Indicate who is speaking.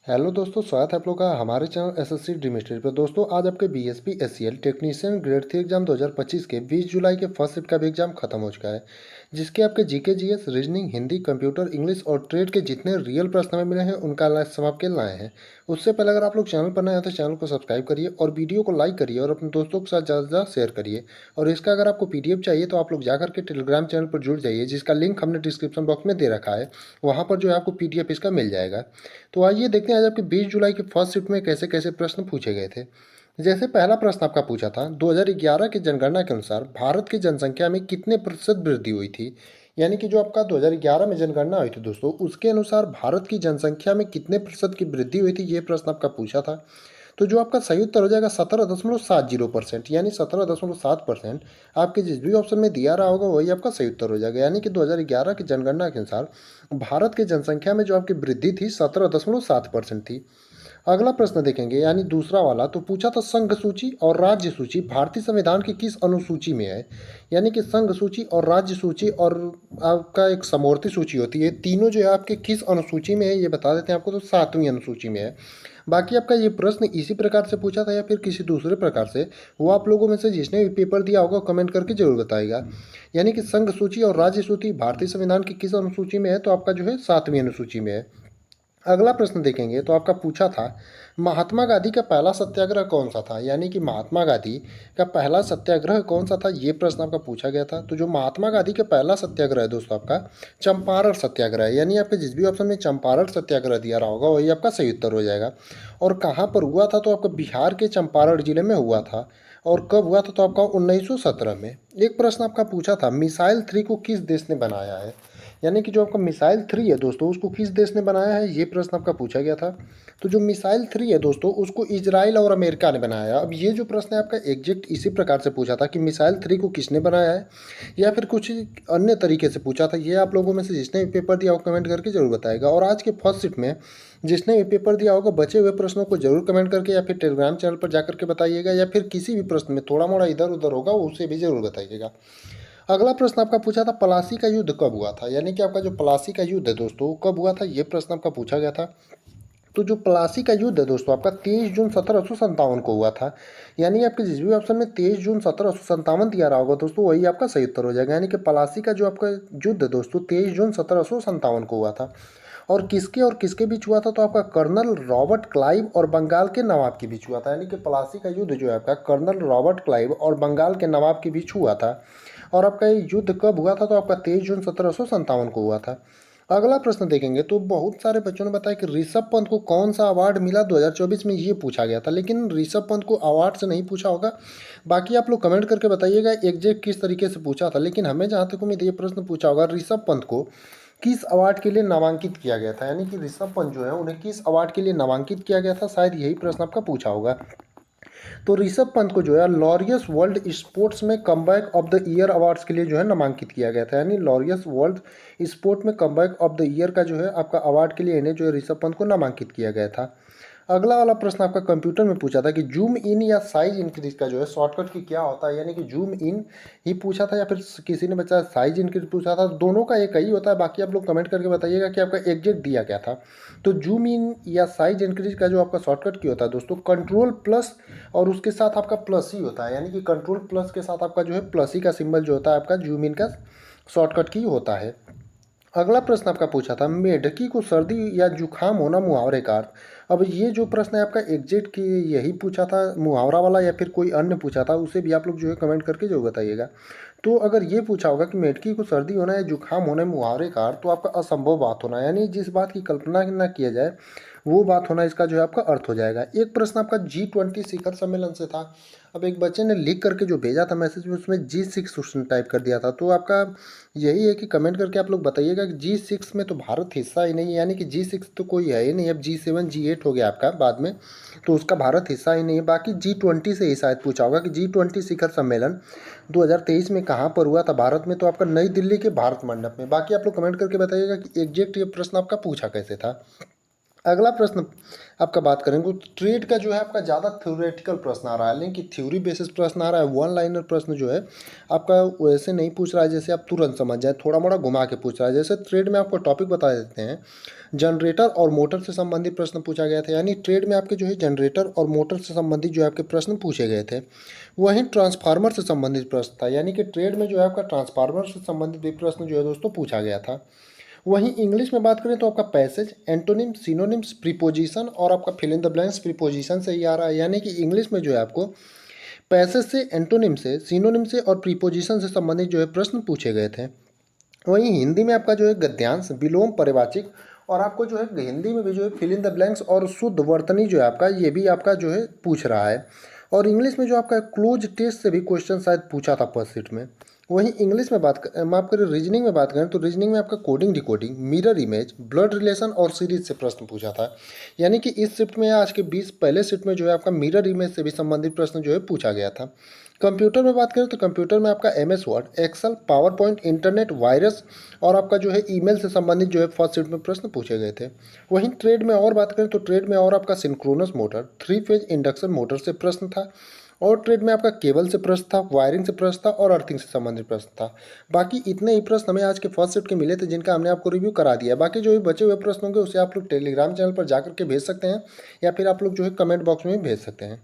Speaker 1: Hello दोस्तों, स्वागत है आप लोगों का हमारे चैनल एसएससी ड्रीम स्टडी पर। दोस्तों आज आपके BSP SCL technician grade 3 exam 2025 के 20 जुलाई के फर्स्ट शिफ्ट का भी एग्जाम खत्म हो चुका है, जिसके आपके GK GS reasoning Hindi computer English और ट्रेड के जितने रियल प्रश्न हमें मिले हैं उनका एनालिसिस हम आपके लाए हैं। उससे पहले अगर आप लोग चैनल पर नए हैं तो चैनल को सब्सक्राइब करिए और वीडियो को लाइक करिए और अपने दोस्तों के साथ ज़्यादा से ज़्यादा शेयर करिए। और इसका अगर आपको पीडीएफ चाहिए तो आप लोग जाकर के टेलीग्राम चैनल पर जुड़ जाइए, जिसका लिंक हमने डिस्क्रिप्शन बॉक्स में दे रखा है। वहाँ पर जो है आपको पीडीएफ इसका मिल जाएगा। तो आइए देखते हैं आज आपके 20 जुलाई के फर्स्ट शिफ्ट में कैसे कैसे प्रश्न पूछे गए थे। जैसे पहला प्रश्न आपका पूछा था, 2011 की जनगणना के अनुसार भारत की जनसंख्या में कितने प्रतिशत वृद्धि हुई थी। यानी कि जो आपका 2011 में जनगणना हुई थी दोस्तों, उसके अनुसार भारत की जनसंख्या में कितने प्रतिशत की वृद्धि हुई थी, ये प्रश्न आपका पूछा था। तो जो आपका सही उत्तर हो जाएगा 17.70%, यानी 17.7%। आपके जिस भी ऑप्शन में दिया रहा होगा वही आपका सही उत्तर हो जाएगा। यानी कि 2011 की जनगणना के अनुसार भारत की जनसंख्या में जो आपकी वृद्धि थी 17.7% थी। अगला प्रश्न देखेंगे, यानी दूसरा वाला, तो पूछा था संघ सूची और राज्य सूची भारतीय संविधान की किस अनुसूची में है। यानी कि संघ सूची और राज्य सूची और आपका एक समवर्ती सूची होती है, तीनों जो है आपके किस अनुसूची में है ये बता देते हैं आपको। तो 7वीं अनुसूची में है। बाकी आपका ये प्रश्न इसी प्रकार से पूछा था या फिर किसी दूसरे प्रकार से, वो आप लोगों में से जिसने भी पेपर दिया होगा कमेंट करके जरूर बताएगा। यानी कि संघ सूची और राज्य सूची भारतीय संविधान की किस अनुसूची में है, तो आपका जो है 7वीं अनुसूची में है। अगला प्रश्न देखेंगे तो आपका पूछा था, महात्मा गांधी का पहला सत्याग्रह कौन सा था। यानी कि महात्मा गांधी का पहला सत्याग्रह कौन सा था, ये प्रश्न आपका पूछा गया था। तो जो महात्मा गांधी का पहला सत्याग्रह है दोस्तों आपका चंपारण सत्याग्रह है। यानी आपके जिस भी ऑप्शन में चंपारण सत्याग्रह दिया रहा होगा वही आपका सही उत्तर हो जाएगा। और कहाँ पर हुआ था, तो आपका बिहार के चंपारण जिले में हुआ था। और कब हुआ था, तो आपका 1917 में। एक प्रश्न आपका पूछा था, मिसाइल 3 को किस देश ने बनाया है। यानी कि जो आपका मिसाइल 3 है दोस्तों, उसको किस देश ने बनाया है, ये प्रश्न आपका पूछा गया था। तो जो मिसाइल 3 है दोस्तों, उसको इजराइल और अमेरिका ने बनाया है। अब ये जो प्रश्न है आपका एग्जैक्ट इसी प्रकार से पूछा था कि मिसाइल 3 को किसने बनाया है, या फिर कुछ अन्य तरीके से पूछा था। ये आप लोगों में से जिसने भी पेपर दिया हो कमेंट करके जरूर बताएगा। और आज के फर्स्ट शिफ्ट में जिसने भी पेपर दिया होगा बचे हुए प्रश्नों को जरूर कमेंट करके या फिर टेलीग्राम चैनल पर जाकर के बताइएगा, या फिर किसी भी प्रश्न में थोड़ा मोड़ा इधर उधर होगा उसे भी जरूर बताइएगा। अगला प्रश्न आपका पूछा था, प्लासी का युद्ध कब हुआ था। यानी कि आपका जो प्लासी का युद्ध है दोस्तों कब हुआ था, ये प्रश्न आपका पूछा गया था। तो जो प्लासी का युद्ध है दोस्तों आपका 23 जून 1757 को हुआ था। यानी आपके जिस भी ऑप्शन में 23 जून 1757 दिया रहा होगा दोस्तों वही आपका सही उत्तर हो जाएगा। यानी कि प्लासी का जो आपका युद्ध है दोस्तों 23 जून 1757 को हुआ था। और किसके बीच हुआ था, तो आपका कर्नल रॉबर्ट क्लाइव और बंगाल के नवाब के बीच हुआ था। यानी कि प्लासी का युद्ध जो है आपका कर्नल रॉबर्ट क्लाइव और बंगाल के नवाब के बीच हुआ था। और आपका ये युद्ध कब हुआ था, तो आपका 23 जून 1757 को हुआ था। अगला प्रश्न देखेंगे तो बहुत सारे बच्चों ने बताया कि ऋषभ पंत को कौन सा अवार्ड मिला 2024 में, ये पूछा गया था। लेकिन ऋषभ पंत को अवार्ड से नहीं पूछा होगा। बाकी आप लोग कमेंट करके बताइएगा एग्जैक्ट किस तरीके से पूछा था। लेकिन हमें जहाँ तक उम्मीद ये प्रश्न पूछा होगा, ऋषभ पंत को किस अवार्ड के लिए नामांकित किया गया था। यानी कि ऋषभ पंत जो है उन्हें किस अवार्ड के लिए नामांकित किया गया था, शायद यही प्रश्न आपका पूछा होगा। तो ऋषभ पंत को जो है लॉरियस वर्ल्ड स्पोर्ट्स में comeback of the year awards के लिए जो है नामांकित किया गया था। यानी लॉरियस वर्ल्ड स्पोर्ट में कमबैक ऑफ द ईयर का जो है आपका अवार्ड के लिए इन्हें जो है ऋषभ पंत को नामांकित किया गया था। अगला वाला प्रश्न आपका कंप्यूटर में पूछा था कि जूम इन या साइज इंक्रीज का जो है शॉर्टकट की क्या होता है। यानी कि जूम इन ही पूछा था या फिर किसी ने बच्चा साइज इंक्रीज पूछा था, दोनों का एक ही होता है। बाकी आप लोग कमेंट करके बताइएगा कि आपका एग्जैक्ट दिया क्या था। तो जूम इन या साइज इंक्रीज का जो आपका शॉर्टकट की होता है दोस्तों कंट्रोल प्लस और उसके साथ आपका प्लस ही होता है। यानी कि कंट्रोल प्लस के साथ आपका जो है प्लस ही का सिंबल जो होता है आपका जूम इन का शॉर्टकट की होता है। अगला प्रश्न आपका पूछा था, मेढकी को सर्दी या जुखाम होना मुहावरे का अर्थ। अब ये जो प्रश्न है आपका एग्जैक्ट की यही पूछा था मुहावरा वाला या फिर कोई अन्य पूछा था, उसे भी आप लोग जो है कमेंट करके जरूर बताइएगा। तो अगर ये पूछा होगा कि मेढकी को सर्दी होना या जुखाम होना मुहावरे का अर्थ, तो आपका असंभव बात होना, यानी जिस बात की कल्पना ना किया जाए वो बात होना इसका जो है आपका अर्थ हो जाएगा। एक प्रश्न आपका G20 शिखर सम्मेलन से था। अब एक बच्चे ने लिख करके जो भेजा था मैसेज में उसमें G6 उसने टाइप कर दिया था। तो आपका यही है कि कमेंट करके आप लोग बताइएगा कि G6 में तो भारत हिस्सा ही नहीं है। यानी कि G6 तो कोई है ही नहीं। अब G7 G8 हो गया आपका बाद में, तो उसका भारत हिस्सा ही नहीं है। बाकी G20 से ही शायद पूछा होगा कि G20 शिखर सम्मेलन 2023 में कहाँ पर हुआ था भारत में, तो आपका नई दिल्ली के भारत मंडप में। बाकी आप लोग कमेंट करके बताइएगा कि एग्जैक्ट ये प्रश्न आपका पूछा कैसे था। अगला प्रश्न आपका बात करेंगे तो ट्रेड का जो है आपका ज़्यादा थ्योरेटिकल प्रश्न आ रहा है, लेकिन थ्योरी बेसिस प्रश्न आ रहा है। वन लाइनर प्रश्न जो है आपका वैसे नहीं पूछ रहा है जैसे आप तुरंत समझ जाए, थोड़ा मोड़ा घुमा के पूछ रहा है। जैसे ट्रेड में आपको टॉपिक बता देते हैं, जनरेटर और मोटर से संबंधित प्रश्न पूछा गया था, यानी ट्रेड में आपके जो है जनरेटर और मोटर से संबंधित जो है आपके प्रश्न पूछे गए थे। वहीं ट्रांसफार्मर से संबंधित प्रश्न था, यानी कि ट्रेड में जो है आपका ट्रांसफार्मर से संबंधित भी प्रश्न जो है दोस्तों पूछा गया था। वहीं इंग्लिश में बात करें तो आपका पैसेज, एंटोनिम, सिनोनिम्स, प्रीपोजिशन और आपका fill in the blanks preposition से ही आ रहा है, यानी कि इंग्लिश में जो है आपको पैसेज से, एंटोनिम से, सिनोनिम से और प्रीपोजिशन से संबंधित जो है प्रश्न पूछे गए थे। वहीं हिंदी में आपका जो है गद्यांश, विलोम, पर्यवाचिक और आपको जो है हिंदी में भी जो है फिल इन द ब्लैंक्स और शुद्ध वर्तनी जो है आपका ये भी आपका जो है पूछ रहा है। और इंग्लिश में जो आपका क्लोज टेस्ट से भी क्वेश्चन शायद पूछा था फर्स्ट सीट में। वहीं इंग्लिश में माफ करें रीजनिंग में बात करें तो रीजनिंग में आपका coding, decoding, mirror image, blood relation और सीरीज से प्रश्न पूछा था, यानी कि इस शिफ्ट में आज के 20 पहले शिफ्ट में जो है आपका मिरर इमेज से भी संबंधित प्रश्न जो है पूछा गया था। कंप्यूटर में बात करें तो कंप्यूटर में आपका MS Word, Excel, PowerPoint, internet, virus और आपका जो है ईमेल से संबंधित जो है फर्स्ट शिफ्ट में प्रश्न पूछे गए थे। वहीं ट्रेड में और बात करें तो ट्रेड में और आपका synchronous motor, 3 phase induction motor से प्रश्न था। और ट्रेड में आपका केबल से प्रश्न था, वायरिंग से प्रश्न था और अर्थिंग से संबंधित प्रश्न था। बाकी इतने ही प्रश्न हमें आज के फर्स्ट शिफ्ट के मिले थे, जिनका हमने आपको रिव्यू करा दिया है। बाकी जो भी बचे हुए प्रश्न होंगे उसे आप लोग टेलीग्राम चैनल पर जाकर के भेज सकते हैं, या फिर आप लोग जो है कमेंट बॉक्स में भी भेज सकते हैं।